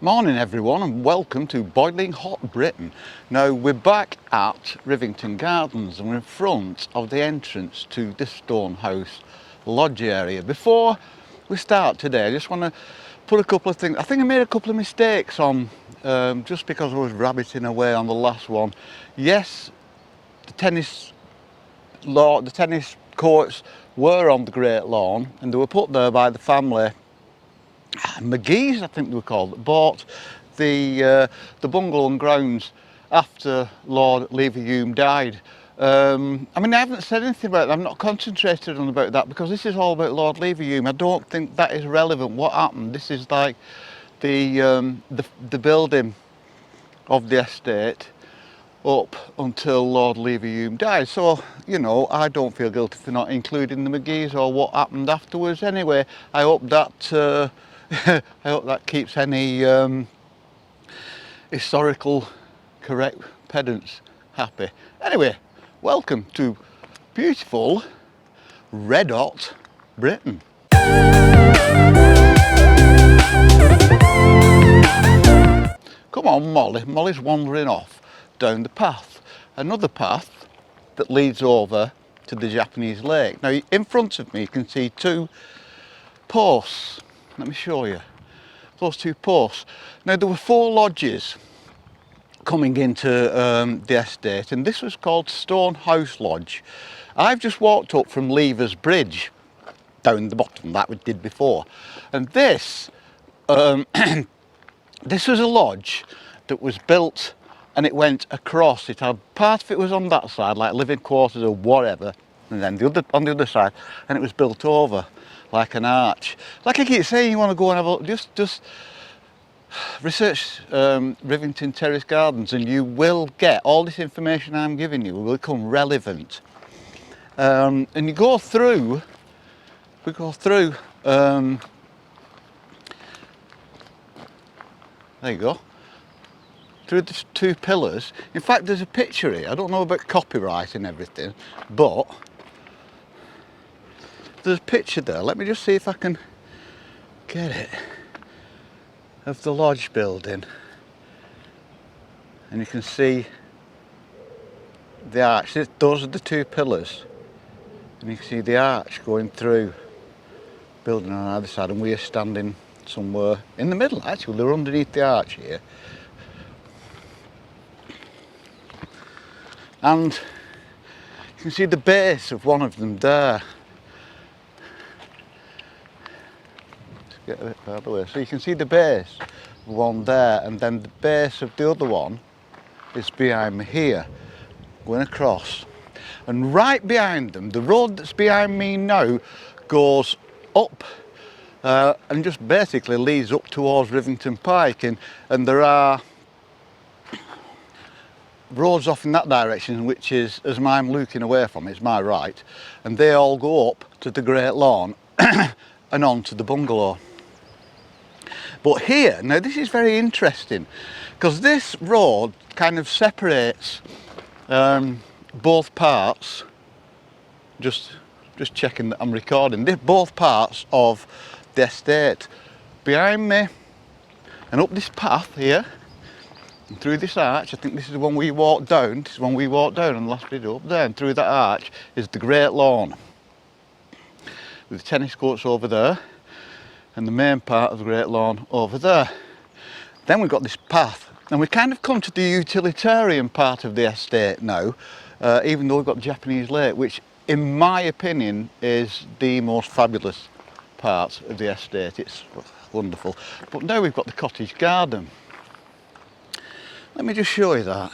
Morning everyone and welcome to Boiling Hot Britain. Now we're back at Rivington Gardens and we're in front of the entrance to the Stonehouse Lodge area. Before we start today I just want to put a couple of things. I think I made a couple of mistakes on just because I was rabbiting away on the last one. Yes, the tennis courts were on the Great Lawn and they were put there by the family McGee's, I think they were called, that bought the bungalow and grounds after Lord Leverhulme died. I mean, I haven't said anything about that. I'm not concentrated on about that because this is all about Lord Leverhulme. I don't think that is relevant. What happened? This is like the building of the estate up until Lord Leverhulme died. So, you know, I don't feel guilty for not including the McGee's or what happened afterwards. Anyway, I hope that I hope that keeps any historical correct pedants happy. Anyway, welcome to beautiful red hot Britain. Come on, Molly. Molly's wandering off down the path. Another path that leads over to the Japanese lake. Now, in front of me you can see two posts. Let me show you those two posts. Now there were four lodges coming into the estate and this was called Stonehouse Lodge. I've just walked up from Lever's Bridge down the bottom that we did before, and this this was a lodge that was built and it went across. It had part of it was on that side like living quarters or whatever, and then the other on the other side, and it was built over like an arch. Like I keep saying, you want to go and have a look, just research Rivington Terraced Gardens and you will get all this information I'm giving you will become relevant. And you go through, there you go, through the two pillars. In fact, there's a picture here. I don't know about copyright and everything, but there's a picture there. Let me just see if I can get it, of the lodge building, and you can see the arch. Those are the two pillars and you can see the arch going through building on either side, and we are standing somewhere in the middle. Actually, they're underneath the arch here, and you can see the base of one of them there. Get a bit further away. So you can see the base of one there, and then the base of the other one is behind me here, going across. And right behind them, the road that's behind me now goes up and just basically leads up towards Rivington Pike, and there are roads off in that direction, which is, as I'm looking away from, it's my right, and they all go up to the Great Lawn and on to the bungalow. But here, now this is very interesting because this road kind of separates both parts, just checking that I'm recording, both parts of the estate. Behind me and up this path here and through this arch, I think this is the one we walked down, this is the one we walked down on the last video, up there, and through that arch is the Great Lawn with the tennis courts over there and the main part of the Great Lawn over there. Then we've got this path, and we kind of come to the utilitarian part of the estate now, even though we've got the Japanese lake, which in my opinion is the most fabulous part of the estate. It's wonderful. But now we've got the Cottage Garden. Let me just show you that.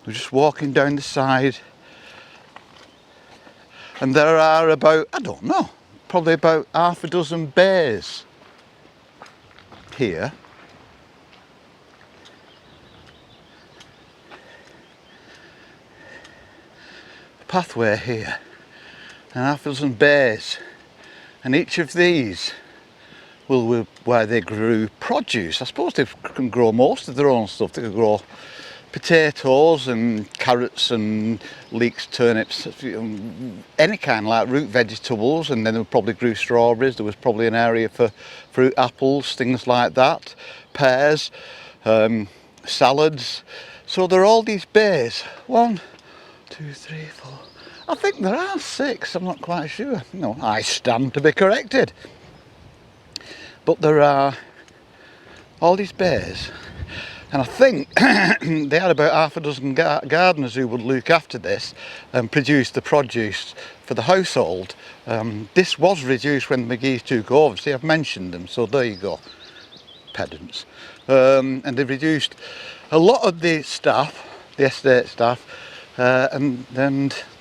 We're just walking down the side, and there are about, I don't know, probably about half a dozen bays here. Pathway here, and half a dozen bays, and each of these will where they grew produce. I suppose they can grow most of their own stuff. They could grow potatoes and carrots and leeks, turnips, any kind of like root vegetables, and then they probably grew strawberries. There was probably an area for fruit, apples, things like that, pears, salads. So there are all these bays. 1, 2, 3, 4. I think there are 6. I'm not quite sure. No, I stand to be corrected. But there are all these bays. And I think they had about half a dozen gardeners who would look after this and produce the produce for the household. This was reduced when the McGee's took over. See, I've mentioned them, so there you go, pedants. And they've reduced a lot of the staff, the estate staff, and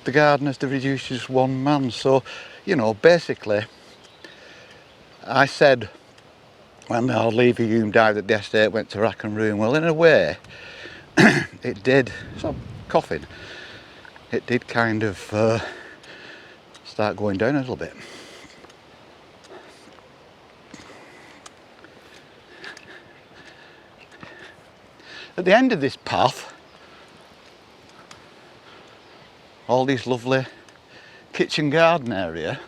the gardeners, they reduced just one man. So, you know, basically, I said, when the old Leverhulme died, that the estate went to rack and ruin. Well, in a way, it did. So, coughing. It did kind of start going down a little bit. At the end of this path, all these lovely kitchen garden area.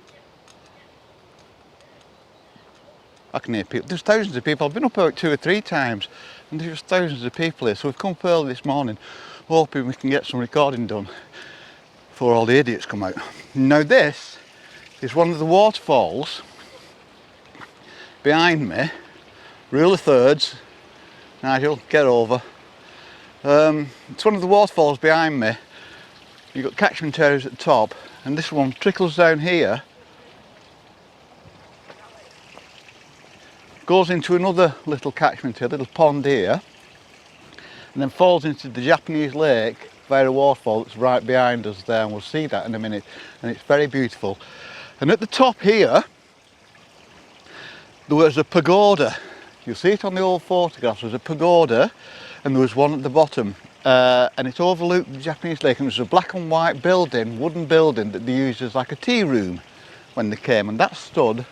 I can hear people. There's thousands of people. I've been up about 2 or 3 times, and there's just thousands of people here. So we've come up early this morning, hoping we can get some recording done before all the idiots come out. Now this is one of the waterfalls behind me. Rule of thirds. Nigel, get over. It's one of the waterfalls behind me. You've got catchment areas at the top, and this one trickles down here, goes into another little catchment, a little pond here, and then falls into the Japanese lake via a waterfall that's right behind us there, and we'll see that in a minute, and it's very beautiful. And at the top here there was a pagoda. You'll see it on the old photographs. There's a pagoda, and there was one at the bottom, and it overlooked the Japanese lake, and it was a black and white building, wooden building, that they used as like a tea room when they came, and that stood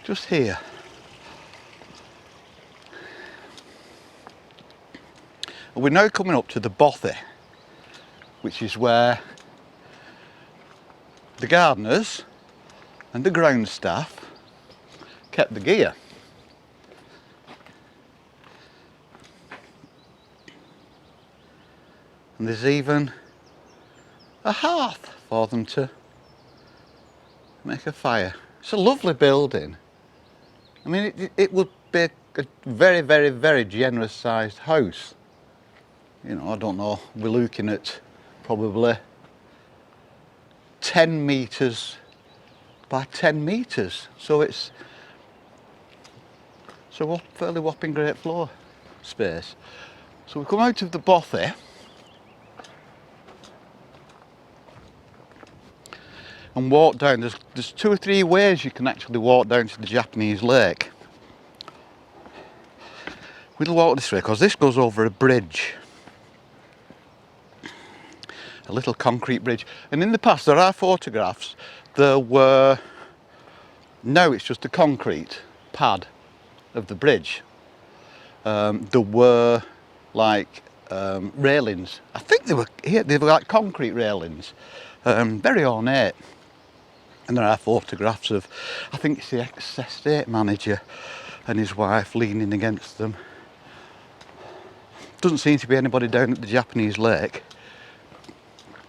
just here. We're now coming up to the bothy, which is where the gardeners and the ground staff kept the gear. And there's even a hearth for them to make a fire. It's a lovely building. I mean, it would be a very, very, very generous sized house. You know, I don't know, we're looking at probably 10 metres by 10 metres. So it's a fairly whopping great floor space. So we come out of the bothy and walk down. There's 2 or 3 ways you can actually walk down to the Japanese lake. We'll walk this way because this goes over a bridge. A little concrete bridge. And in the past, there are photographs, there were, now it's just a concrete pad of the bridge. There were like railings. I think they were like concrete railings, very ornate. And there are photographs of, I think it's the ex-estate manager and his wife leaning against them. Doesn't seem to be anybody down at the Japanese lake.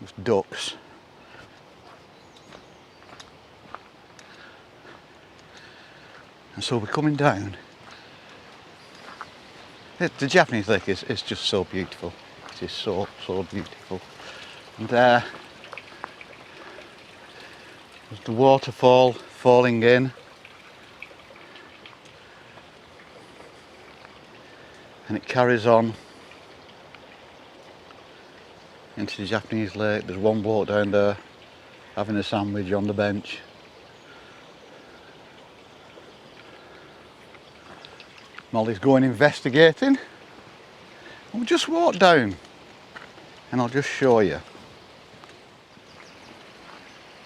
Just ducks. And so we're coming down. The Japanese lake is just so beautiful. It is so beautiful. And there's the waterfall falling in. And it carries on into the Japanese lake. There's one bloke down there having a sandwich on the bench. Molly's going investigating. We'll just walk down and I'll just show you.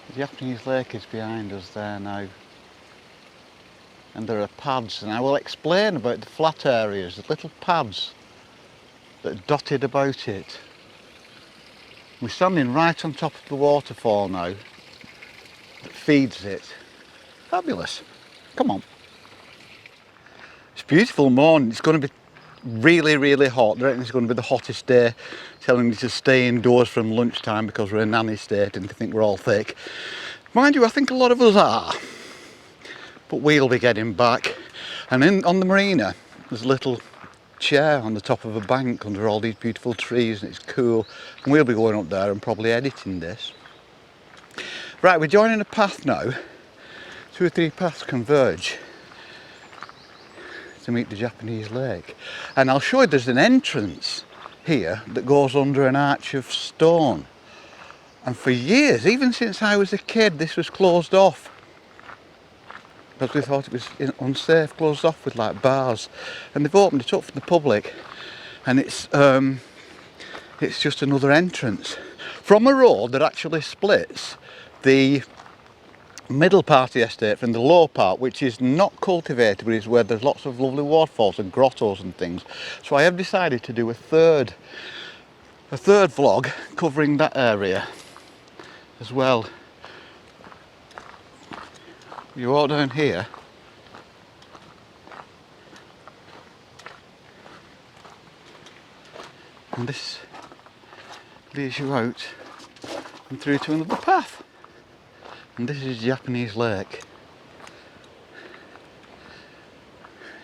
The Japanese lake is behind us there now. And there are pads, and I will explain about the flat areas, the little pads that are dotted about it. We're standing right on top of the waterfall now that feeds it. Fabulous. Come on. It's a beautiful morning. It's going to be really, really hot. I reckon it's going to be the hottest day, telling me to stay indoors from lunchtime because we're in nanny state and they think we're all thick. Mind you, I think a lot of us are. But we'll be getting back. And on the marina, there's a little chair on the top of a bank under all these beautiful trees, and it's cool. And we'll be going up there and probably editing this. Right, we're joining a path now. 2 or 3 paths converge to meet the Japanese lake. And I'll show you there's an entrance here that goes under an arch of stone. And for years, even since I was a kid, this was closed off. Because we thought it was unsafe, closed off with like bars. And they've opened it up for the public. And it's just another entrance. From a road that actually splits the middle part of the estate from the low part, which is not cultivated, but is where there's lots of lovely waterfalls and grottos and things. So I have decided to do a third vlog covering that area as well. You walk down here, and this leads you out and through to another path. And this is Japanese lake.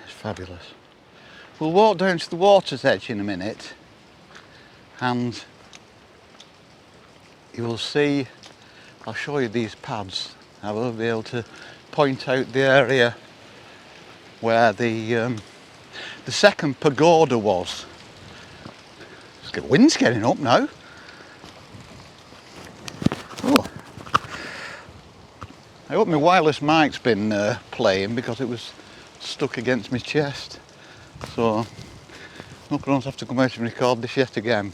It's fabulous. We'll walk down to the water's edge in a minute and you will see, I'll show you these pads. I will be able to point out the area where the second pagoda was. The wind's getting up now. Oh. I hope my wireless mic's been playing because it was stuck against my chest. So I hope I don't have to come out and record this yet again.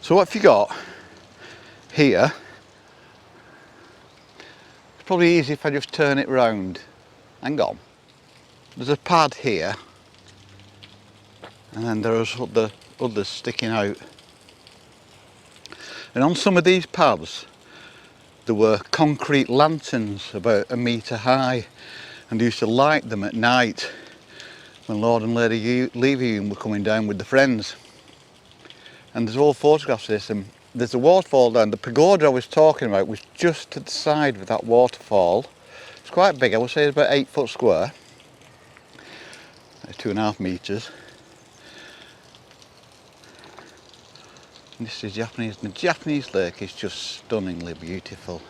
So what have you got here? It's probably easy if I just turn it round. Hang on. There's a pad here. And then there's others sticking out. And on some of these paths there were concrete lanterns about 1 metre high, and they used to light them at night when Lord and Lady Leverhulme were coming down with the friends. And there's all photographs of this, and there's a waterfall down. The pagoda I was talking about was just to the side of that waterfall. It's quite big, I would say it's about 8 foot square, 2.5 metres. And this is Japanese. The Japanese lake is just stunningly beautiful.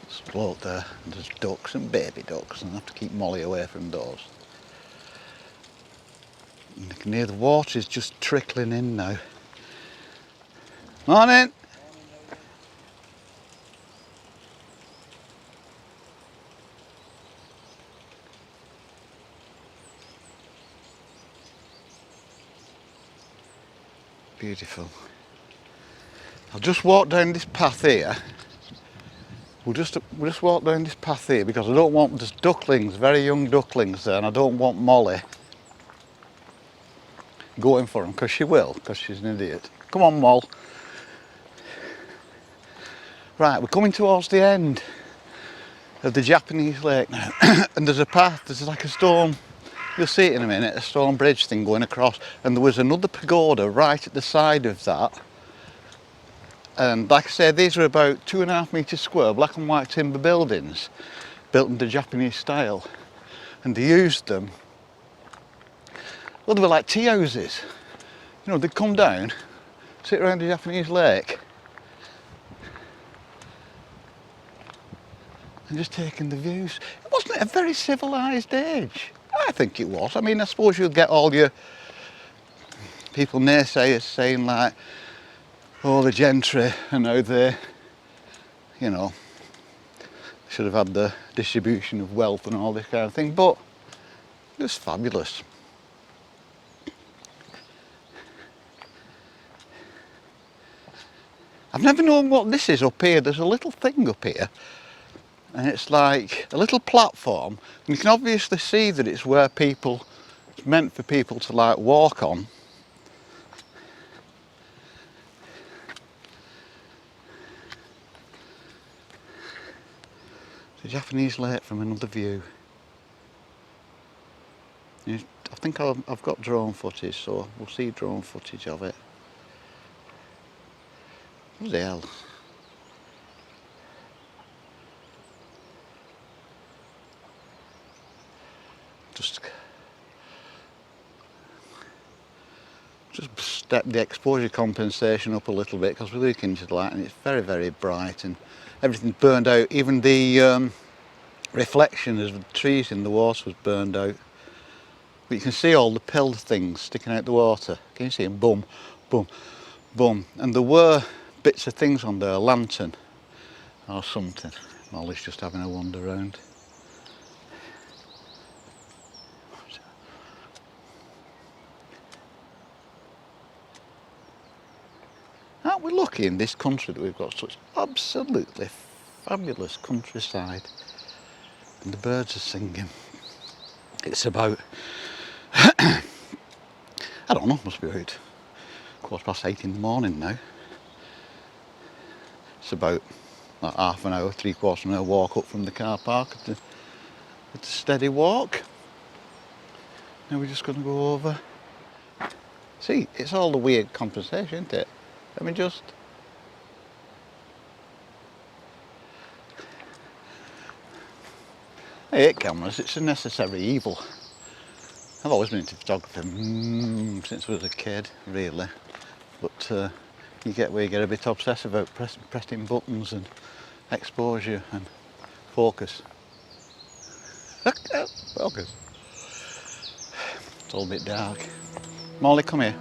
There's a float there, and there's ducks and baby ducks, and I have to keep Molly away from those. And you can hear the water is just trickling in now. Morning! Beautiful. I'll just walk down this path here. We'll just walk down this path here because I don't want, there's ducklings, very young ducklings there, and I don't want Molly going for them, because she will, because she's an idiot. Come on, Moll. Right, we're coming towards the end of the Japanese lake now. And there's a path, there's like a stone, you'll see it in a minute, a stone bridge thing going across, and there was another pagoda right at the side of that. And like I said, these are about 2.5 metres square, black and white timber buildings built in the Japanese style, and they used them, well, they were like tea houses. You know, they'd come down, sit around the Japanese lake and just taking the views. It wasn't a very civilised age. I think it was. I mean, I suppose you'll get all your people naysayers saying like, oh, the gentry and how they, you know, should have had the distribution of wealth and all this kind of thing, but it was fabulous. I've never known what this is up here. There's a little thing up here, and it's like a little platform, and you can obviously see that it's where people it's meant for people to like walk on. The Japanese lake from another view. I think I've got drone footage, so we'll see drone footage of it. What the hell? Just step the exposure compensation up a little bit because we're looking into the light and it's very, very bright and everything's burned out. Even the reflection of the trees in the water was burned out. But you can see all the pilled things sticking out the water. Can you see them? Boom, boom, boom. And there were bits of things on there, a lantern or something. Molly's just having a wander around. Aren't we lucky in this country that we've got such absolutely fabulous countryside? And the birds are singing. It's about, I don't know, must be about 8:15 in the morning now. It's about like half an hour, 3/4 of an hour walk up from the car park. It's a steady walk. Now we're just going to go over. See, it's all the weird compensation, isn't it? Let me just. I hate cameras, it's a necessary evil. I've always been into photography since I was a kid, really. But you get where you get a bit obsessive about pressing buttons and exposure and focus. Focus. It's all a bit dark. Molly, come here.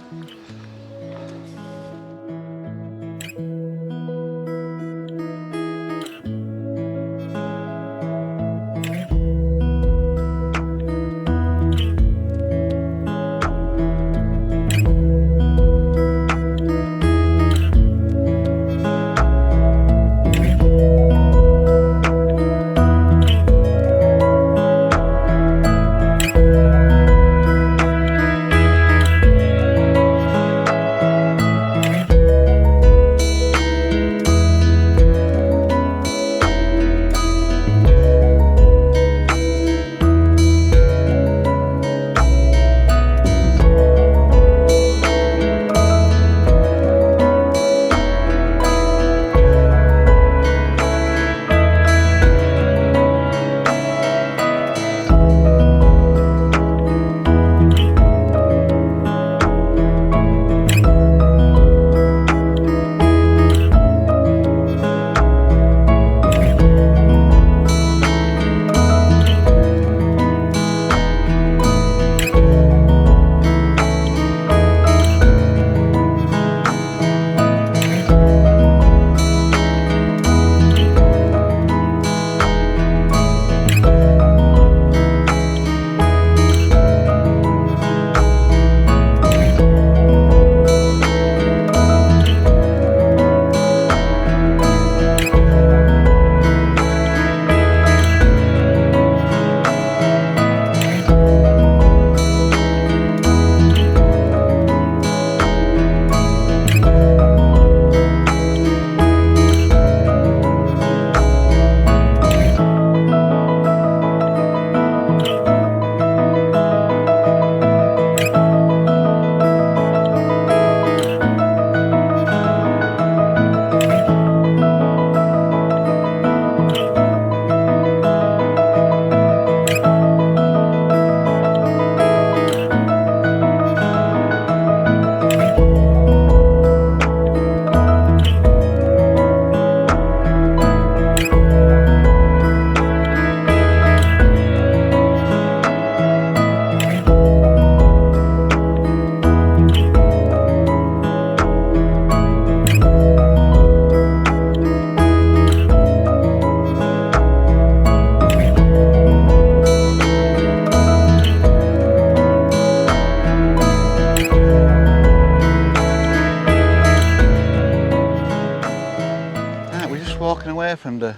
From the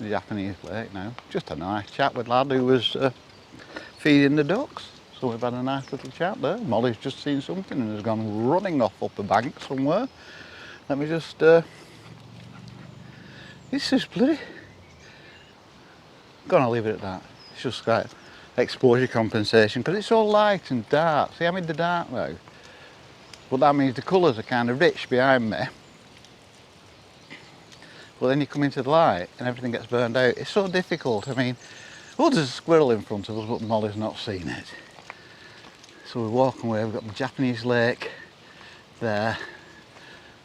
Japanese lake now. Just a nice chat with lad who was feeding the ducks. So we've had a nice little chat there. Molly's just seen something and has gone running off up a bank somewhere. Let me just, it's just bloody, gonna leave it at that. It's just like exposure compensation because it's all light and dark. See, I'm in the dark now. But that means the colours are kind of rich behind me. But then you come into the light and everything gets burned out. It's so difficult. I mean, oh, there's a squirrel in front of us, but Molly's not seen it. So we're walking away, we've got the Japanese lake there.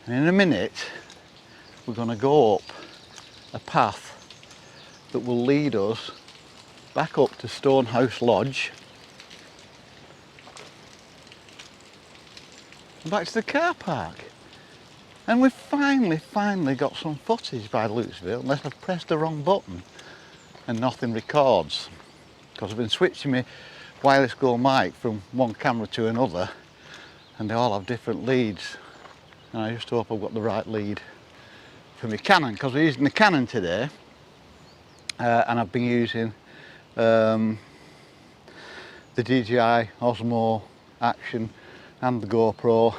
And in a minute, we're going to go up a path that will lead us back up to Stonehouse Lodge and back to the car park. And we've finally got some footage by the looks of it, unless I've pressed the wrong button and nothing records. Because I've been switching my wireless Go mic from one camera to another and they all have different leads. And I just hope I've got the right lead for my Canon, because we're using the Canon today and I've been using the DJI Osmo Action and the GoPro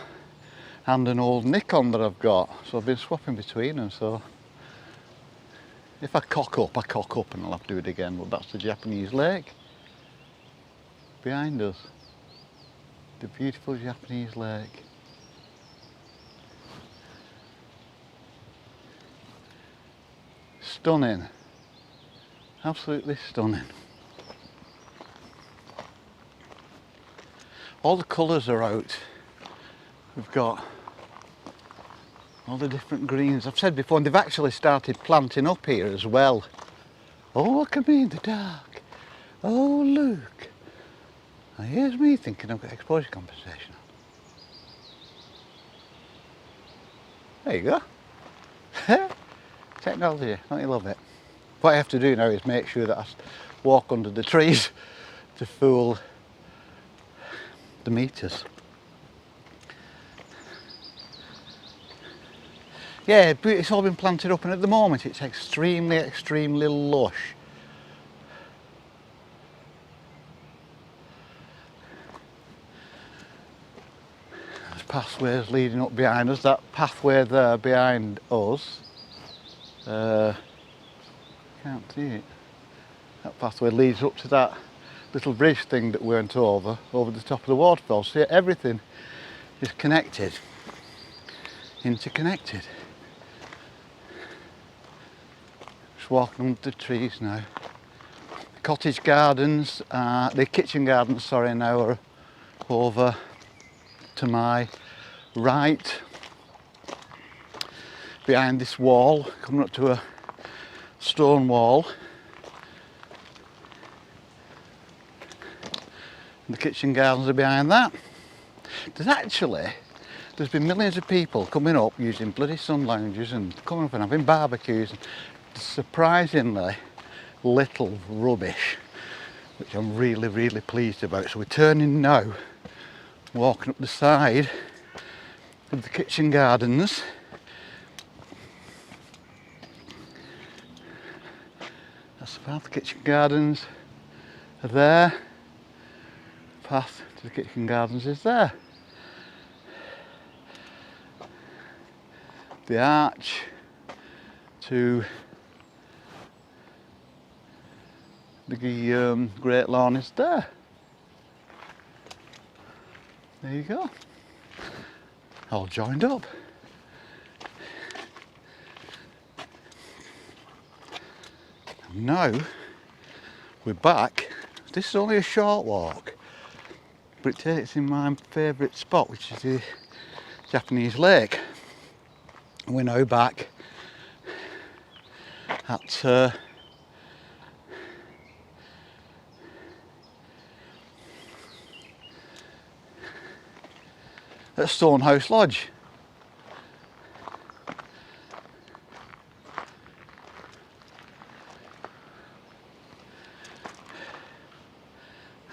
and an old Nikon that I've got, so I've been swapping between them. So if I cock up and I'll have to do it again. But that's the Japanese lake behind us, the beautiful Japanese lake. Stunning, absolutely stunning. All the colours are out. We've got all the different greens. I've said before, and they've actually started planting up here as well. Oh, look at me in the dark. Oh, look. Now here's me thinking I've got exposure compensation. There you go. Technology, don't you love it? What I have to do now is make sure that I walk under the trees to fool the meters. Yeah, but it's all been planted up and at the moment it's extremely lush. There's pathways leading up behind us. That pathway there behind us, can't see it. That pathway leads up to that little bridge thing that we went over the top of the waterfall. See, everything is connected, interconnected. Just walking under the trees now. The cottage gardens, the kitchen gardens, sorry, now are over to my right. Behind this wall, coming up to a stone wall. And the kitchen gardens are behind that. There's been millions of people coming up using bloody sun lounges and coming up and having barbecues. Surprisingly little rubbish, which I'm really pleased about. So we're turning now, walking up the side of the kitchen gardens. That's the path. The kitchen gardens are there. The path to the kitchen gardens is there. The arch to the Great Lawn is there. There you go. All joined up. Now we're back. This is only a short walk, but it takes in my favourite spot, which is the Japanese lake. And we're now back at Stonehouse Lodge.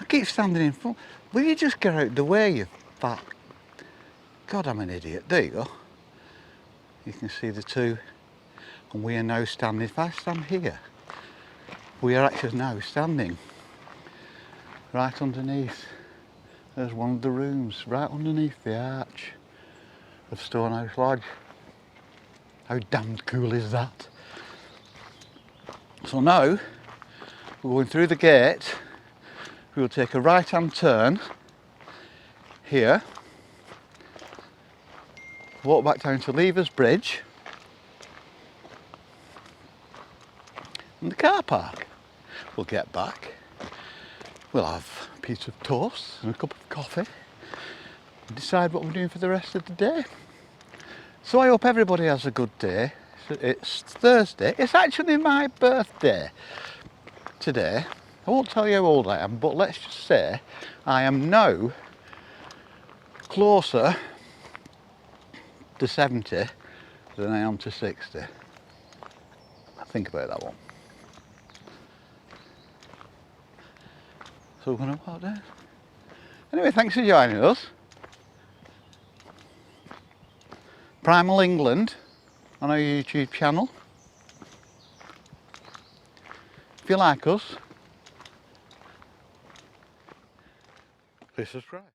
I keep standing in front. Will you just get out the way, you fat... God, I'm an idiot. There you go. You can see the two. And we are now standing, if I stand here, we are actually now standing right underneath There's one of the rooms right underneath the arch of Stonehouse Lodge. How damned cool is that? So now we're going through the gate. We'll take a right hand turn here, walk back down to Levers Bridge and the car park. We'll get back, we'll have a piece of toast and a cup of coffee and decide what we're doing for the rest of the day. So I hope everybody has a good day. It's Thursday. It's actually my birthday today. I won't tell you how old I am, but let's just say I am now closer to 70 than I am to 60. Think about that one. So we're going to walk down. Anyway, thanks for joining us. Primal England on our YouTube channel. If you like us, please subscribe.